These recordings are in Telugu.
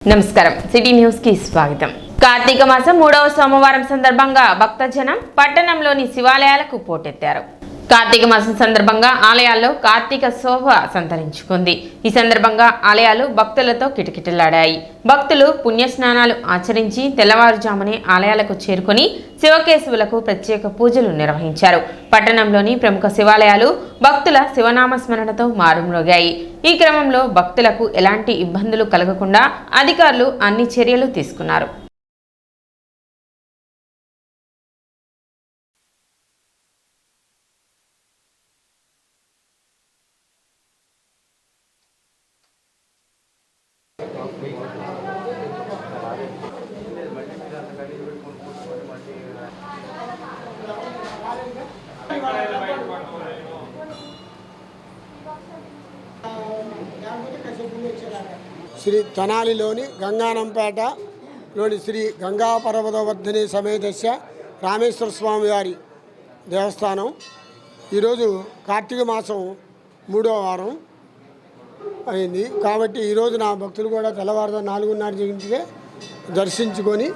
నమస్కారం సిటీ న్యూస్ కి స్వాగతం। కార్తీక మాసం 3వ సోమవారం సందర్భంగా భక్తజనం పట్టణంలోని శివాలయాలకు పోటెత్తారు। కార్తీక మాసం సందర్భంగా ఆలయాల్లో కార్తీక శోభ సంతరించుకుంది। ఈ సందర్భంగా ఆలయాలు భక్తులతో కిటకిటలాడాయి। భక్తులు పుణ్యస్నానాలు ఆచరించి తెల్లవారుజామునే ఆలయాలకు చేరుకొని శివకేశవులకు ప్రత్యేక పూజలు నిర్వహించారు। పట్టణంలోని ప్రముఖ శివాలయాలు భక్తుల శివనామ స్మరణతో మారుమ్రోగాయి। ఈ క్రమంలో భక్తులకు ఎలాంటి ఇబ్బందులు కలగకుండా అధికారులు అన్ని చర్యలు తీసుకున్నారు। శ్రీ తెనాలిలోని గంగానంపేటలోని శ్రీ గంగా పర్వతవర్ధిని సమేతస్య రామేశ్వర స్వామి వారి దేవస్థానం ఈరోజు కార్తీక మాసం 3వ వారం అయింది కాబట్టి ఈరోజు నా భక్తులు కూడా తెల్లవారుజాము 4:30 దర్శించుకొని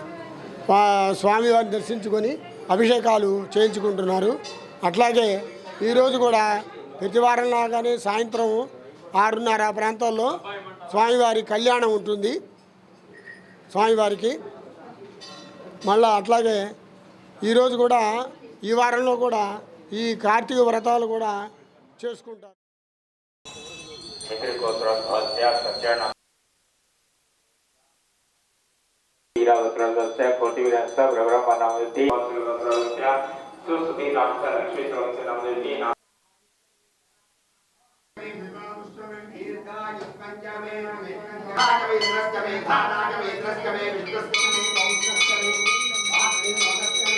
స్వామివారిని దర్శించుకొని అభిషేకాలు చేయించుకుంటున్నారు। అట్లాగే ఈరోజు కూడా ప్రతి వారం లాగానే సాయంత్రం 6:30 ప్రాంతాల్లో స్వామివారి కళ్యాణం ఉంటుంది। స్వామివారికి మళ్ళా అట్లాగే ఈరోజు కూడా ఈ వారంలో కూడా ఈ కార్తీక వ్రతాలు కూడా చేసుకుంటారు।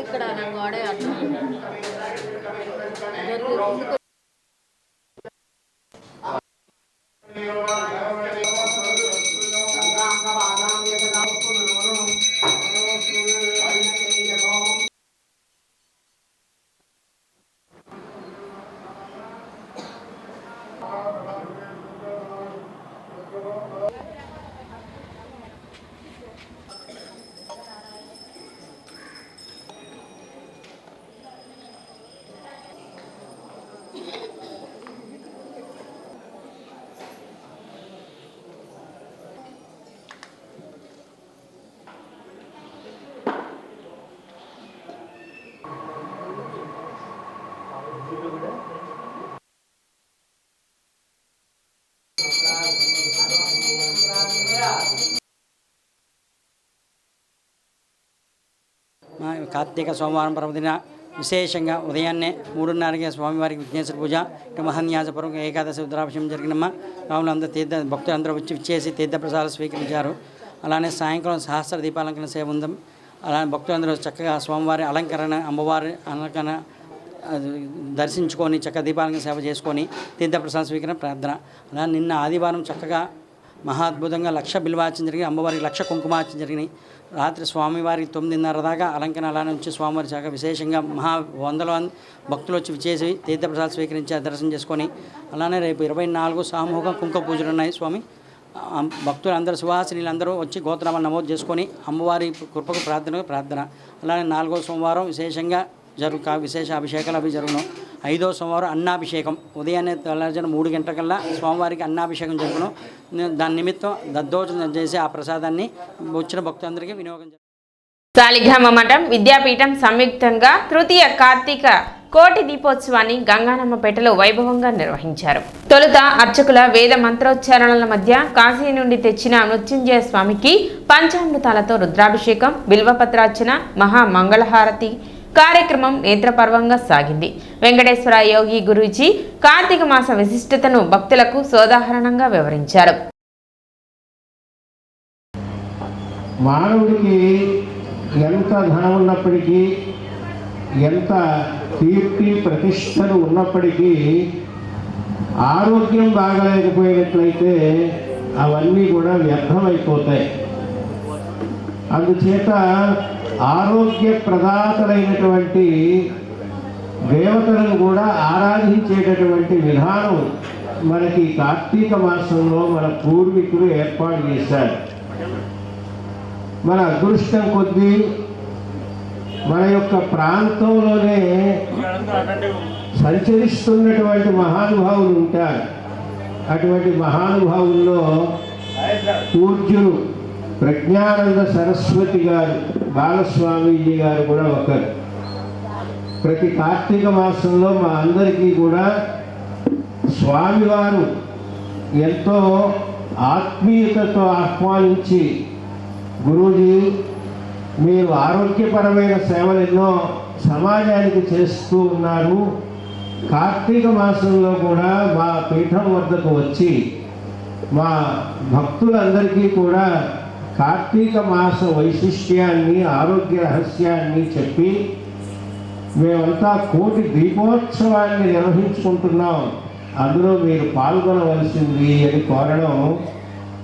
ఇక్కడ నాకు వాడే కార్తీక సోమవారం పర్వదిన విశేషంగా ఉదయాన్నే 3:30కి స్వామివారికి విఘ్నేశ్వర పూజ మహాన్యాసపూర్వక ఏకాదశి రుద్రాభిషేకం జరిగినమ్మ రాములు అందరూ భక్తులందరూ వచ్చి తీర్థప్రసాదాలు స్వీకరించారు। అలానే సాయంకాలం సహస్ర దీపాలంకరణ సేవ ఉంది। అలానే భక్తులందరూ చక్కగా స్వామివారి అలంకరణ అమ్మవారి అలంకరణ దర్శించుకొని చక్కగా దీపాలంకరణ సేవ చేసుకొని తీర్థప్రసాద స్వీకరణ ప్రార్థన। అలా నిన్న ఆదివారం చక్కగా మహాద్భుతంగా 1,00,000 బిల్వార్చన జరిగింది, అమ్మవారికి 1,00,000 కుంకుమార్చన జరిగినాయి। రాత్రి స్వామివారికి 9:30 దాకా అలంకరణ అలా నుంచి స్వామివారి చక్కగా విశేషంగా వందల భక్తులు వచ్చి చేసి తీర్థప్రసాదం స్వీకరించి దర్శనం చేసుకొని అలానే రేపు 24 సామూహిక కుంకుమ పూజలు ఉన్నాయి। స్వామి భక్తులందరూ సువాసినీలందరూ వచ్చి గోత్రనామాలు నమోదు చేసుకొని అమ్మవారి కృపకు ప్రార్థన। అలానే 4వ సోమవారం విశేషంగా విశేష అభిషేకాలు అవి జరుగును। 5వ సోమవారం అన్నాభిషేకం ఉదయాన్నే తెల్లవారుజామున 3 గంటలకల్లా స్వామివారికి అన్నాభిషేకం జరుగును। దాని నిమిత్తం దద్దోజనం చేసి ఆ ప్రసాదాన్ని వచ్చిన భక్తులందరికీ వినియోగం సాలిగ్రామ మఠం విద్యాపీఠం సంయుక్తంగా తృతీయ కార్తీక కోటి దీపోత్సవాన్ని గంగానమ్మపేటలో వైభవంగా నిర్వహించారు। తొలుత అర్చకుల వేద మంత్రోచ్చారణల మధ్య కాశీ నుండి తెచ్చిన మృత్యుంజయ స్వామికి పంచామృతాలతో రుద్రాభిషేకం బిల్వపత్రార్చన మహామంగళహారతి కార్యక్రమం నేత్రపర్వంగా సాగింది। వెంకటేశ్వర యోగి గురూజీ కార్తీక మాస విశిష్టతను భక్తులకు సోదాహరణంగా వివరించారు। మానవుడికి ఎంత ధనం ఉన్నప్పటికీ ఎంత కీర్తి ప్రతిష్టలు ఉన్నప్పటికీ ఆరోగ్యం బాగలేకపోయినట్లయితే అవన్నీ కూడా వ్యర్థమైపోతాయి। అందుచేత ఆరోగ్య ప్రదాతలైనటువంటి దేవతలను కూడా ఆరాధించేటటువంటి విధానం మనకి కార్తీక మాసంలో మన పూర్వీకులు ఏర్పాటు చేశారు। మన అదృష్టం కొద్దీ మన యొక్క ప్రాంతంలోనే సంచరిస్తున్నటువంటి మహానుభావులు ఉంటారు. అటువంటి మహానుభావుల్లో పూజ్యులు ప్రజ్ఞానంద సరస్వతి గారు, బాలస్వామీజీ గారు కూడా ఒకరు. ప్రతి కార్తీక మాసంలో మా అందరికీ కూడా స్వామివారు ఎంతో ఆత్మీయతతో ఆహ్వానించి, గురూజీ మీరు ఆరోగ్యపరమైన సేవలు ఎన్నో సమాజానికి చేస్తూ ఉన్నారు, కార్తీక మాసంలో కూడా మా పీఠం వద్దకు వచ్చి మా భక్తులందరికీ కూడా కార్తీక మాస వైశిష్ట్యాన్ని, ఆరోగ్య రహస్యాన్ని చెప్పి మేమంతా కోటి దీపోత్సవాన్ని నిర్వహించుకుంటున్నాం, అందులో మీరు పాల్గొనవలసింది అని కోరడం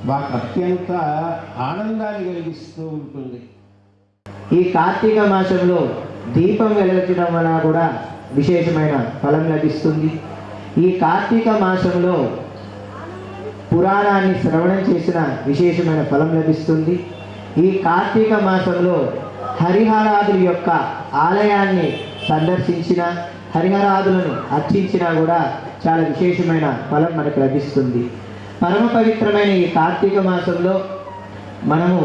మాకు అత్యంత ఆనందాన్ని కలిగిస్తూ ఉంటుంది. ఈ కార్తీక మాసంలో దీపం వెలిగించడం వలన కూడా విశేషమైన ఫలం లభిస్తుంది. ఈ కార్తీక మాసంలో పురాణాన్ని శ్రవణం చేసిన విశేషమైన ఫలం లభిస్తుంది. ఈ కార్తీక మాసంలో హరిహరాదుల యొక్క ఆలయాన్ని సందర్శించిన, హరిహరాదులను అర్చించినా కూడా చాలా విశేషమైన ఫలం మనకు లభిస్తుంది. పరమ పవిత్రమైన ఈ కార్తీక మాసంలో మనము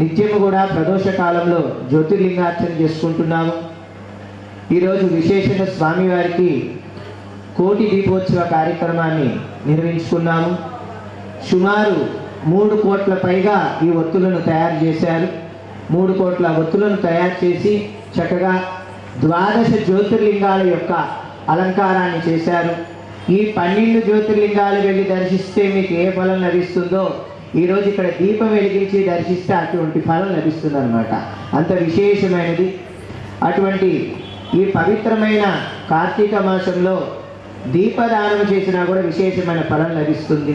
నిత్యము కూడా ప్రదోష కాలంలో జ్యోతిర్లింగార్చన చేసుకుంటున్నాము. ఈరోజు విశేషంగా స్వామివారికి కోటి దీపోత్సవ కార్యక్రమాన్ని నిర్వహించుకున్నాము. సుమారు 3 కోట్ల పైగా ఈ ఒత్తులను తయారు చేశారు. 3 కోట్ల ఒత్తులను తయారు చేసి చక్కగా 12 జ్యోతిర్లింగాల యొక్క అలంకారాన్ని చేశారు. ఈ 12 జ్యోతిర్లింగాలు వెళ్ళి దర్శిస్తే మీకు ఏ ఫలం లభిస్తుందో ఈరోజు ఇక్కడ దీపం వెలిగించి దర్శిస్తే అటువంటి ఫలం లభిస్తుంది అన్నమాట. అంత విశేషమైనది. అటువంటి ఈ పవిత్రమైన కార్తీక మాసంలో దీపదానం చేసినా కూడా విశేషమైన ఫలం లభిస్తుంది.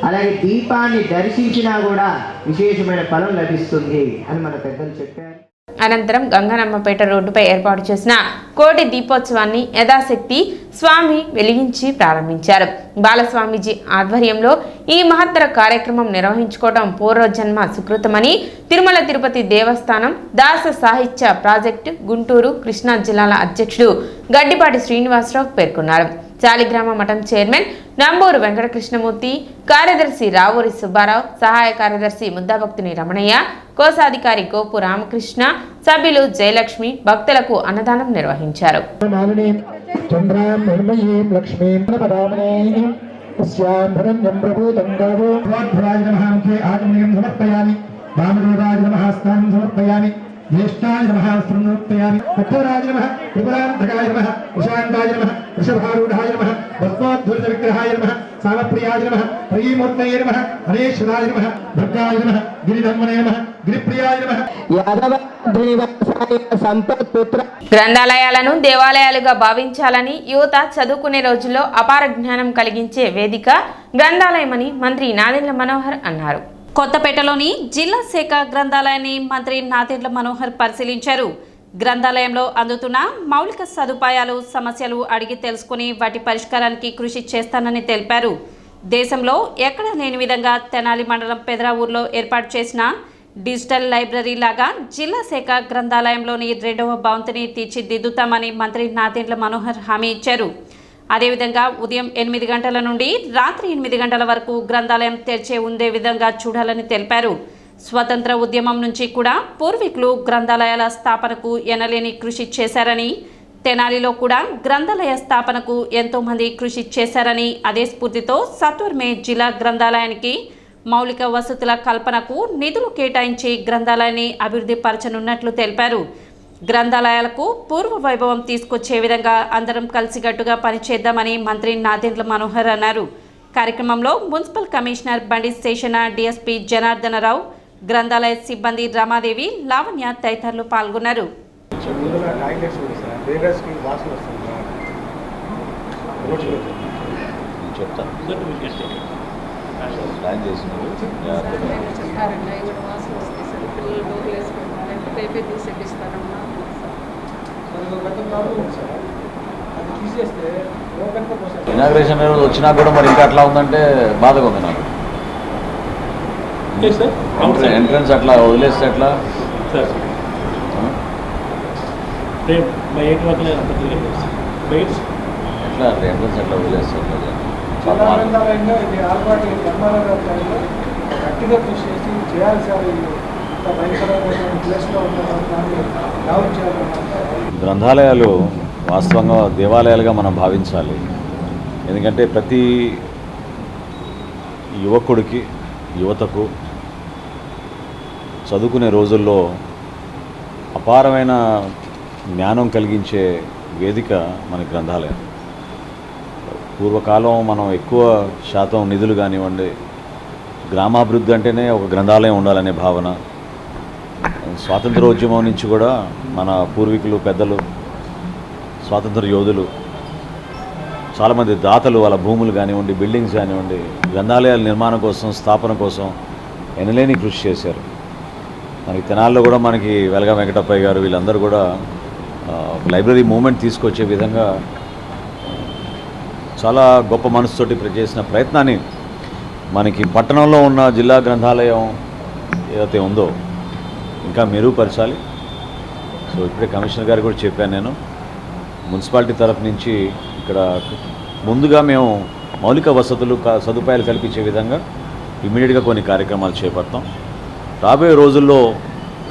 అలాగే దీపాన్ని దర్శించినా కూడా విశేషమైన ఫలం లభిస్తుంది అని మన పెద్దలు చెప్పారు. అనంతరం గంగనమ్మపేట రోడ్డుపై ఏర్పాటు చేసిన కోటి దీపోత్సవాన్ని యథాశక్తి స్వామి వెలిగించి ప్రారంభించారు. బాలస్వామీజీ ఆధ్వర్యంలో ఈ మహత్తర కార్యక్రమం నిర్వహించుకోవడం పూర్వజన్మ సుకృతమని తిరుమల తిరుపతి దేవస్థానం దాస సాహిత్య ప్రాజెక్టు గుంటూరు కృష్ణా జిల్లాల అధ్యక్షుడు గడ్డిపాటి శ్రీనివాసరావు పేర్కొన్నారు. చాలిగ్రామ మఠం చైర్మన్ నంబూరు వెంకటకృష్ణమూర్తి, కార్యదర్శి రావూరి సుబ్బారావు, సహాయ కార్యదర్శి ముద్దాభక్తుని రమణయ్య, కోశాధికారి గోపు రామకృష్ణ, సభ్యులు జయలక్ష్మి భక్తులకు అన్నదానం నిర్వహించారు. ज्येष्ठाय नमः स्मृणोत्तयामि कठोराय नमः त्रिपुरान्तकाय नमः उशान्ताय नमः वृषभारूढाय नमः भस्मोद्धूर्तविग्रहाय नमः सामप्रियाय नमः प्रियमूर्तये नमः हरेश्वराय नमः भद्राय नमः गिरिधर्मणे नमः गिरिप्रियाय नमः यादव శ్రీనివాసాయ సంపత్పుత్ర. గ్రంథాలయాలను దేవాలయాలుగా భావించాలని యువత చదువుకునే రోజుల్లో అపార జ్ఞానం కలిగించే వేదిక గ్రంథాలయమని మంత్రి నాదెండ్ల మనోహర్ అన్నారు. కొత్తపేటలోని జిల్లా శాఖ గ్రంథాలయాన్ని మంత్రి నాదెండ్ల మనోహర్ పరిశీలించారు. గ్రంథాలయంలో అందుతున్న మౌలిక సదుపాయాలు, సమస్యలు అడిగి తెలుసుకుని వాటి పరిష్కారానికి కృషి చేస్తానని తెలిపారు. దేశంలో ఎక్కడ లేని విధంగా తెనాలి మండలం పెదరావూరులో ఏర్పాటు చేసిన డిజిటల్ లైబ్రరీ లాగా జిల్లా శాఖ గ్రంథాలయంలోని 2వ భవంతిని తీర్చిదిద్దుతామని మంత్రి నాదెండ్ల మనోహర్ హామీ ఇచ్చారు. అదేవిధంగా ఉదయం 8 గంటల నుండి రాత్రి 8 గంటల వరకు గ్రంథాలయం తెరిచే ఉండే విధంగా చూడాలని తెలిపారు. స్వతంత్ర ఉద్యమం నుంచి కూడా పూర్వీకులు గ్రంథాలయాల స్థాపనకు ఎనలేని కృషి చేశారని, తెనాలిలో కూడా గ్రంథాలయ స్థాపనకు ఎంతోమంది కృషి చేశారని, అదే స్ఫూర్తితో సత్వరమే జిల్లా గ్రంథాలయానికి మౌలిక వసతుల కల్పనకు నిధులు కేటాయించి గ్రంథాలయాన్ని అభివృద్ధి పరచనున్నట్లు తెలిపారు. గ్రంథాలయాలకు పూర్వ వైభవం తీసుకొచ్చే విధంగా అందరం కలిసికట్టుగా పనిచేద్దామని మంత్రి నాదెండ్ల మనోహర్ అన్నారు. కార్యక్రమంలో మున్సిపల్ కమిషనర్ బండి శేషణ, డిఎస్పీ జనార్దనరావు, గ్రంథాలయ సిబ్బంది రమాదేవి, లావణ్య తదితరులు పాల్గొన్నారు. ఇనాగ్రేషన్ వచ్చినా కూడా మరి ఇంకా అట్లా ఉందంటే బాధగా ఉంది నాకు. ఎంట్రన్స్ అట్లా వదిలేస్తే ఎట్లా? సార్ బై 8 వరకు నేను అంత క్లియర్ చేస్తాను. ఎట్లా ఎంట్రన్స్ అట్లా వదిలేస్తారు ఇది ఆల్పాటి ధర్మారావు గారి టైంలో గట్టిగా కృషి చేసి చేయాలి సార్, ఇంత భయంకరమైన ప్లేస్లో ఉన్నదాన్ని డెవలప్ చేయాలన్నమాట. గ్రంథాలయాలు వాస్తవంగా దేవాలయాలుగా మనం భావించాలి. ఎందుకంటే ప్రతి యువకుడికి యువతకు చదువుకునే రోజుల్లో అపారమైన జ్ఞానం కలిగించే వేదిక మన గ్రంథాలయం. పూర్వకాలం మనం ఎక్కువ శాతం నిధులు కానివ్వండి, గ్రామాభివృద్ధి అంటేనే ఒక గ్రంథాలయం ఉండాలనే భావన. స్వాతంత్రోద్యమం నుంచి కూడా మన పూర్వీకులు పెద్దలు, స్వాతంత్ర యోధులు, చాలామంది దాతలు వాళ్ళ భూములు కానివ్వండి, బిల్డింగ్స్ కానివ్వండి, గ్రంథాలయాల నిర్మాణం కోసం, స్థాపన కోసం ఎనలేని కృషి చేశారు. మనకి తెనాల్లో కూడా మనకి వెలగ వెంకటప్పయ్య గారు వీళ్ళందరూ కూడా లైబ్రరీ మూవ్మెంట్ తీసుకొచ్చే విధంగా చాలా గొప్ప మనసుతోటి చేసిన ప్రయత్నాన్ని మనకి పట్టణంలో ఉన్న జిల్లా గ్రంథాలయం ఏదైతే ఉందో ఇంకా మెరుగుపరచాలి. సో ఇప్పుడే కమిషనర్ గారు కూడా చెప్పాను, నేను మున్సిపాలిటీ తరఫు నుంచి ఇక్కడ ముందుగా మేము మౌలిక వసతులు సదుపాయాలు కల్పించే విధంగా ఇమ్మీడియట్గా కొన్ని కార్యక్రమాలు చేపడతాం. రాబోయే రోజుల్లో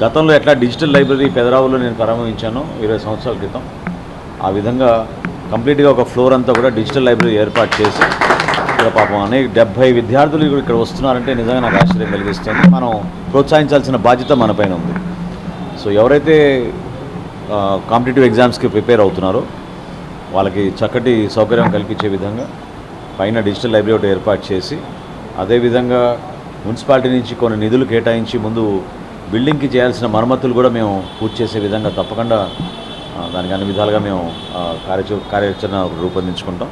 గతంలో ఎట్లా డిజిటల్ లైబ్రరీ పెదరావులో నేను ప్రారంభించాను 20 సంవత్సరాల క్రితం, ఆ విధంగా కంప్లీట్గా ఒక ఫ్లోర్ అంతా కూడా డిజిటల్ లైబ్రరీ ఏర్పాటు చేసి ఇక్కడ పాపం అనేక 70 విద్యార్థులు ఇక్కడ వస్తున్నారంటే నిజంగా నాకు ఆశ్చర్యం కలిగిస్తుంది. మనం ప్రోత్సహించాల్సిన బాధ్యత మన పైన ఉంది. సో ఎవరైతే కాంపిటేటివ్ ఎగ్జామ్స్కి ప్రిపేర్ అవుతున్నారో వాళ్ళకి చక్కటి సౌకర్యం కల్పించే విధంగా పైన డిజిటల్ లైబ్రరీ ఒకటి ఏర్పాటు చేసి, అదేవిధంగా మున్సిపాలిటీ నుంచి కొన్ని నిధులు కేటాయించి ముందు బిల్డింగ్కి చేయాల్సిన మరమ్మతులు కూడా మేము పూర్తి చేసే విధంగా తప్పకుండా దానికి అన్ని విధాలుగా మేము కార్యాచరణ రూపొందించుకుంటాం.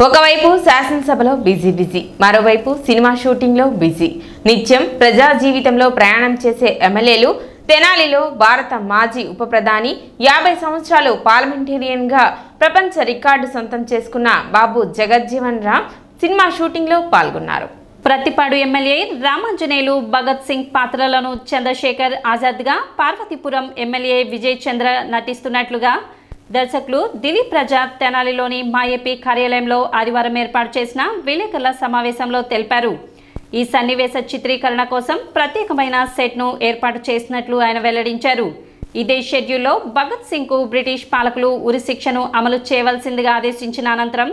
ఒకవైపు శాసనసభలో బిజీ, మరోవైపు సినిమా షూటింగ్లో బిజీ. నిత్యం ప్రజా జీవితంలో ప్రయాణం చేసే ఎమ్మెల్యేలు తెనాలిలో భారత మాజీ ఉప ప్రధాని 50 సంవత్సరాలు పార్లమెంటేరియన్గా ప్రపంచ రికార్డు సొంతం చేసుకున్న బాబు జగజ్జీవన్ రామ్ సినిమా షూటింగ్లో పాల్గొన్నారు. ప్రతిపాడు ఎమ్మెల్యే రామాంజనేయులు భగత్ సింగ్ పాత్రలను చంద్రశేఖర్ ఆజాద్గా, పార్వతీపురం ఎమ్మెల్యే విజయ్ చంద్ర నటిస్తున్నట్లుగా దర్శకులు దిలీప్ రాజా తెనాలిలోని మా ఏపీ కార్యాలయంలో ఆదివారం ఏర్పాటు చేసిన విలేకరుల సమావేశంలో తెలిపారు. ఈ సన్నివేశ చిత్రీకరణ కోసం ప్రత్యేకమైన సెట్ను ఏర్పాటు చేసినట్లు ఆయన వెల్లడించారు. ఇదే షెడ్యూల్లో భగత్ సింగ్కు బ్రిటిష్ పాలకులు ఉరిశిక్షను అమలు చేయవలసిందిగా ఆదేశించిన అనంతరం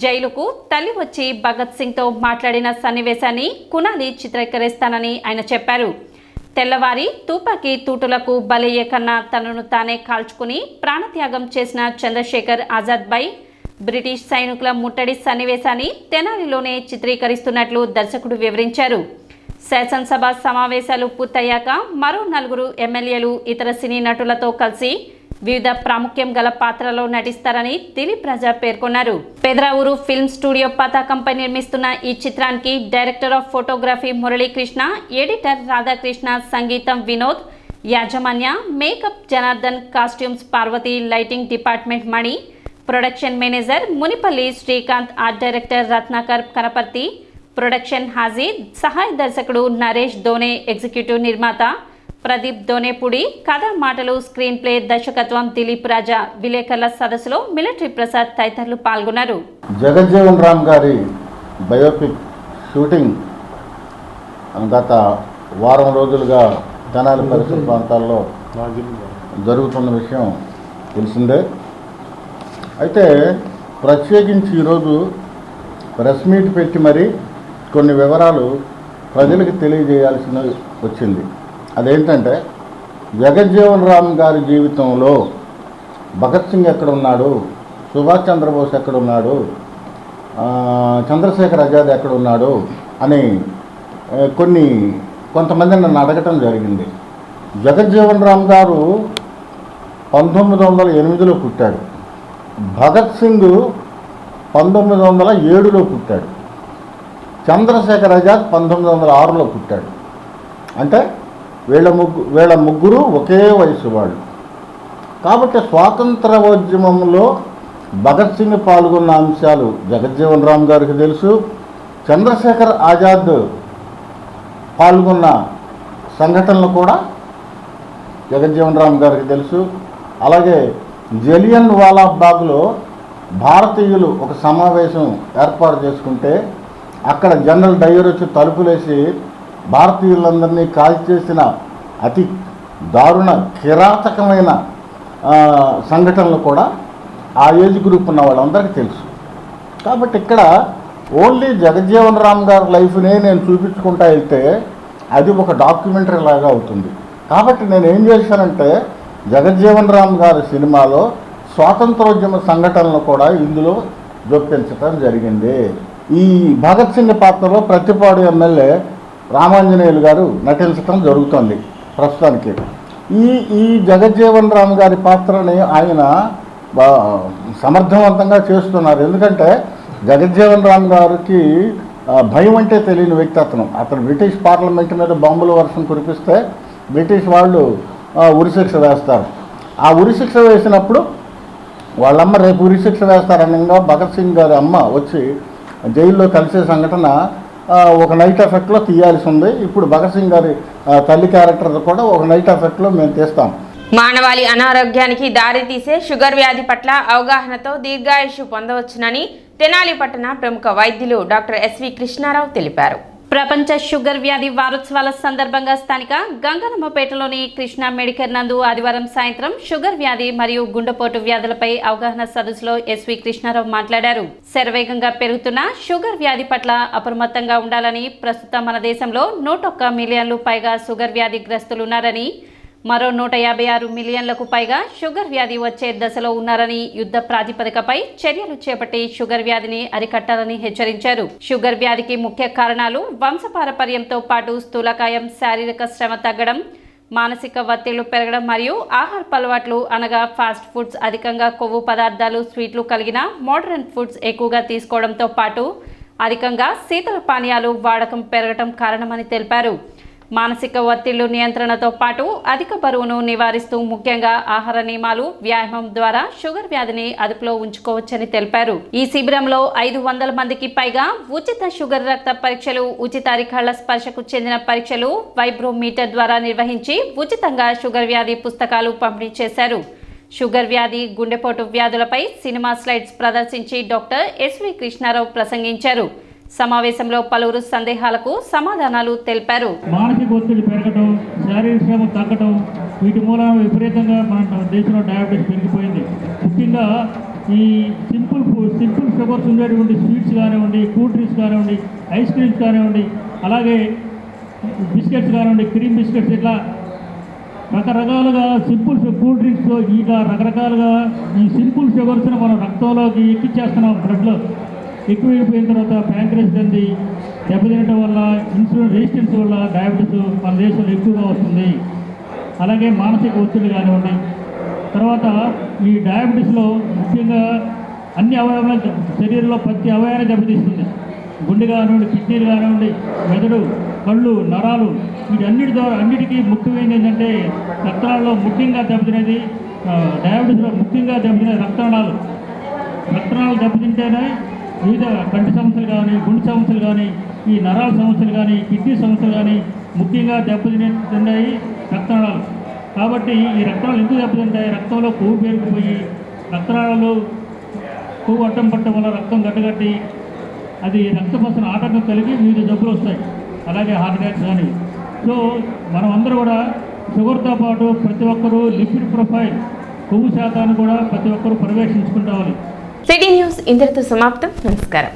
జైలుకు తల్లి వచ్చి భగత్ సింగ్తో మాట్లాడిన సన్నివేశాన్ని కునాలి చిత్రీకరిస్తానని ఆయన చెప్పారు. తెల్లవారి తుపాకీ తూటులకు బలయ్యే కన్నా తనను తానే కాల్చుకుని ప్రాణత్యాగం చేసిన చంద్రశేఖర్ ఆజాద్పై బ్రిటిష్ సైనికుల ముట్టడి సన్నివేశాన్ని తెనాలిలోనే చిత్రీకరిస్తున్నట్లు దర్శకుడు వివరించారు. శాసనసభ సమావేశాలు పూర్తయ్యాక మరో 4 ఎమ్మెల్యేలు ఇతర సినీ నటులతో కలిసి వివిధ ప్రాముఖ్యం గల పాత్రలో నటిస్తారని దిలీప్ రాజా పేర్కొన్నారు. పెదరావూరు ఫిల్మ్ స్టూడియో పతాకంపై నిర్మిస్తున్న ఈ చిత్రానికి director of photography Muralikrishna, editor Radhakrishna, సంగీతం వినోద్, యాజమాన్య makeup Janardhan, costumes Parvathi, lighting department Mani, production manager Munipalli Srikanth, art director Ratnakar Kanaparthi, production Haji, సహాయ దర్శకుడు నరేష్ దోనే, ఎగ్జిక్యూటివ్ నిర్మాత ప్రదీప్ దోనేపూడి, కథ మాటలు, స్క్రీన్ ప్లే, దర్శకత్వం దిలీప్ రాజా. విలేకరుల సదస్సులో మిలిటరీ ప్రసాద్ తదితరులు పాల్గొన్నారు. జగజ్జీవన్ రామ్ గారి బయోపిక్ షూటింగ్ గత వారం రోజులుగా తెనాలి పరిసర ప్రాంతాల్లో జరుగుతున్న విషయం తెలిసిందే. అయితే ప్రత్యేకించి ఈరోజు ప్రెస్ మీట్ పెట్టి మరి కొన్ని వివరాలు ప్రజలకు తెలియజేయాల్సి వచ్చింది. అదేంటంటే జగజ్జీవన్ రామ్ గారి జీవితంలో భగత్ సింగ్ ఎక్కడున్నాడు, సుభాష్ చంద్రబోస్ ఎక్కడున్నాడు, చంద్రశేఖర్ ఆజాద్ ఎక్కడున్నాడు అని కొంతమంది నన్ను అడగటం జరిగింది. జగజ్జీవన్ రామ్ గారు 1908లో పుట్టాడు. భగత్ సింగ్ 1907లో పుట్టాడు. చంద్రశేఖర్ ఆజాద్ 1906లో పుట్టాడు. అంటే వీళ్ళ ముగ్గురు ఒకే వయసు వాళ్ళు. కాబట్టి స్వాతంత్రోద్యమంలో భగత్ సింగ్ పాల్గొన్న అంశాలు జగజ్జీవన్ రామ్ గారికి తెలుసు. చంద్రశేఖర్ ఆజాద్ పాల్గొన్న సంఘటనలు కూడా జగజ్జీవన్ రామ్ గారికి తెలుసు. అలాగే జలియన్ వాలాబాగ్లో భారతీయులు ఒక సమావేశం ఏర్పాటు చేసుకుంటే అక్కడ జనరల్ డయ్యర్ వచ్చి తలుపులేసి భారతీయులందరినీ కాల్చేసిన అతి దారుణ కిరాతకమైన సంఘటనలు కూడా ఆ ఏజ్ గ్రూప్ ఉన్న వాళ్ళందరికీ తెలుసు. కాబట్టి ఇక్కడ ఓన్లీ జగజ్జీవన్ రామ్ గారి లైఫ్నే నేను చూపించుకుంటా వెళ్తే అది ఒక డాక్యుమెంటరీ లాగా అవుతుంది. కాబట్టి నేను ఏం చేశానంటే జగజ్జీవన్ రామ్ గారి సినిమాలో స్వాతంత్రోద్యమ సంఘటనలు కూడా ఇందులో జొప్పించడం జరిగింది. ఈ భగత్ సింగ్ పాత్రలో ప్రతిపాడు ఎమ్మెల్యే రామాంజనేయులు గారు నటించడం జరుగుతుంది ప్రస్తుతానికి. ఈ జగజ్జీవన్ రామ్ గారి పాత్రని ఆయన సమర్థవంతంగా చేస్తున్నారు. ఎందుకంటే జగజ్జీవన్ రామ్ గారికి భయం అంటే తెలియని వ్యక్తి అతను బ్రిటిష్ పార్లమెంట్ మీద బాంబుల వర్షం కురిపిస్తే బ్రిటిష్ వాళ్ళు ఉరిశిక్ష వేస్తారు. ఆ ఉరిశిక్ష వేసినప్పుడు వాళ్ళమ్మ రేపు ఉరిశిక్ష వేస్తారనగా భగత్ సింగ్ గారి అమ్మ వచ్చి జైల్లో కలిసే సంఘటన ఒక నైట్ ఎఫెక్ట్లో తీయాల్సి ఉంది. ఇప్పుడు భగత్ సింగ్ గారి తల్లి క్యారెక్టర్ కూడా ఒక నైట్ ఎఫెక్ట్లో మేము తీస్తాం. మానవాళి అనారోగ్యానికి దారితీసే షుగర్ వ్యాధి పట్ల అవగాహనతో దీర్ఘాయుషు పొందవచ్చునని తెనాలి పట్టణ ప్రముఖ వైద్యులు డాక్టర్ ఎస్వి కృష్ణారావు తెలిపారు. ప్రపంచ షుగర్ వ్యాధి వారోత్సవాల సందర్భంగా స్థానిక గంగనమ్మపేటలోని కృష్ణా మెడికల్ నందు ఆదివారం సాయంత్రం షుగర్ వ్యాధి మరియు గుండెపోటు వ్యాధులపై అవగాహన సదస్సులో ఎస్వి కృష్ణారావు మాట్లాడారు. శరవేగంగా పెరుగుతున్న షుగర్ వ్యాధి పట్ల అప్రమత్తంగా ఉండాలని, ప్రస్తుతం మన దేశంలో 101 మిలియన్లు పైగా షుగర్ వ్యాధి గ్రస్తులున్నారని, మరో 156 మిలియన్లకు పైగా షుగర్ వ్యాధి వచ్చే దశలో ఉన్నారని, యుద్ధ ప్రాతిపదికపై చర్యలు చేపట్టి షుగర్ వ్యాధిని అరికట్టాలని హెచ్చరించారు. షుగర్ వ్యాధికి ముఖ్య కారణాలు వంశపారపర్యంతో పాటు స్థూలకాయం, శారీరక శ్రమ తగ్గడం, మానసిక ఒత్తిళ్లు పెరగడం మరియు ఆహారపు అలవాట్లు అనగా ఫాస్ట్ ఫుడ్స్, అధికంగా కొవ్వు పదార్థాలు, స్వీట్లు కలిగిన మోడరన్ ఫుడ్స్ ఎక్కువగా తీసుకోవడంతో పాటు అధికంగా శీతల పానీయాలు వాడకం పెరగడం కారణమని తెలిపారు. మానసిక ఒత్తిళ్లు నియంత్రణతో పాటు అధిక బరువును నివారిస్తూ ముఖ్యంగా ఆహార నియమాలు, వ్యాయామం ద్వారా షుగర్ వ్యాధిని అదుపులో ఉంచుకోవచ్చని తెలిపారు. ఈ శిబిరంలో 500 మందికి పైగా ఉచిత షుగర్ రక్త పరీక్షలు, ఉచిత అరికాళ్ల స్పర్శకు చెందిన పరీక్షలు, వైబ్రోమీటర్ ద్వారా నిర్వహించి ఉచితంగా షుగర్ వ్యాధి పుస్తకాలు పంపిణీ చేశారు. షుగర్ వ్యాధి, గుండెపోటు వ్యాధులపై సినిమా స్లైడ్స్ ప్రదర్శించి డాక్టర్ ఎస్వి కృష్ణారావు ప్రసంగించారు. సమావేశంలో పలువురు సందేహాలకు సమాధానాలు తెలిపారు. మానసిక ఒత్తిడి పెరగడం, శారీరక శ్రమ తగ్గడం, వీటి మూలన విపరీతంగా మన దేశంలో డయాబెటీస్ పెరిగిపోయింది. ముఖ్యంగా ఈ సింపుల్ షుగర్స్ ఉండేటువంటి స్వీట్స్ కానివ్వండి, కూల్ డ్రింక్స్ కానివ్వండి, ఐస్ క్రీమ్స్ కానివ్వండి, అలాగే బిస్కెట్స్ కానివ్వండి, క్రీమ్ బిస్కెట్స్, ఇట్లా రకరకాలుగా సింపుల్ కూల్ డ్రింక్స్తో ఇలా రకరకాలుగా ఈ సింపుల్ షుగర్స్ని మనం రక్తంలోకి ఎక్కిచ్చేస్తున్నాం. బ్లడ్లో ఎక్కువైపోయిన తర్వాత ప్యాంక్రియాస్ గ్రంథి దెబ్బతినటం వల్ల, ఇన్సులిన్ రెసిస్టెన్స్ వల్ల డయాబెటీస్ మన దేశంలో ఎక్కువగా వస్తుంది. అలాగే మానసిక ఒత్తిడి కానివ్వండి. తర్వాత ఈ డయాబెటీస్లో ముఖ్యంగా అన్ని అవయవాలు, శరీరంలో ప్రతి అవయవాన్ని దెబ్బతీస్తుంది. గుండె కానివ్వండి, కిడ్నీలు కానివ్వండి, మెదడు, కళ్ళు, నరాలు, అన్నిటికీ ముఖ్యమైనది ఏంటంటే రక్తనాళాల్లో ముఖ్యంగా దెబ్బతినేది, డయాబెటీస్లో ముఖ్యంగా దెబ్బతినే రక్తనాళాలు. రక్తనాళాలు దెబ్బతింటేనే వివిధ కంటి సమస్యలు కానీ, గుండె సమస్యలు కానీ, ఈ నరాల సమస్యలు కానీ, కిడ్నీ సమస్యలు కానీ ముఖ్యంగా దెబ్బతిన్నాయి రక్తనాళాలు. కాబట్టి ఈ రక్తనాళాలు ఎందుకు దెబ్బతింటాయి? రక్తంలో కొవ్వు పేరుకుపోయి రక్తనాళాలు కొవ్వు అడ్డం పట్టడం వల్ల రక్తం గడ్డగట్టి అది రక్తపోసన ఆటంకం కలిగి వివిధ జబ్బులు వస్తాయి. అలాగే హార్ట్ అటాక్స్ కానీ. సో మనం అందరూ కూడా షుగర్తో పాటు ప్రతి ఒక్కరూ లిపిడ్ ప్రొఫైల్, కొవ్వు శాతాన్ని కూడా ప్రతి ఒక్కరూ పర్యవేక్షించుకుంటావాలి. సిటీ న్యూస్ ఇంతటితో సమాప్తం. నమస్కారం.